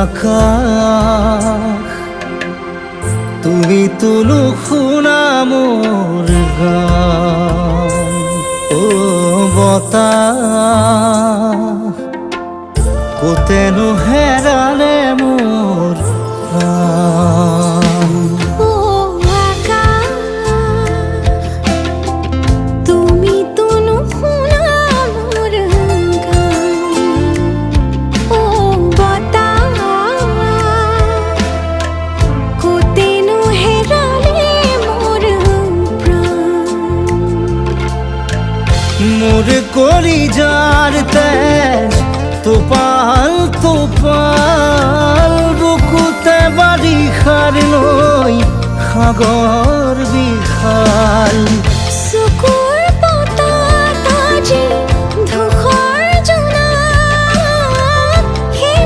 আকাশ তুমি তুলু শুনা মোর গান। ও বতাহ কোতেনো হেরালে মোর প্রাণ। মোর কলিজার তেজ তোপাল তোপাল বুকুতে বাড়ি খার নই সাগর বিশাল।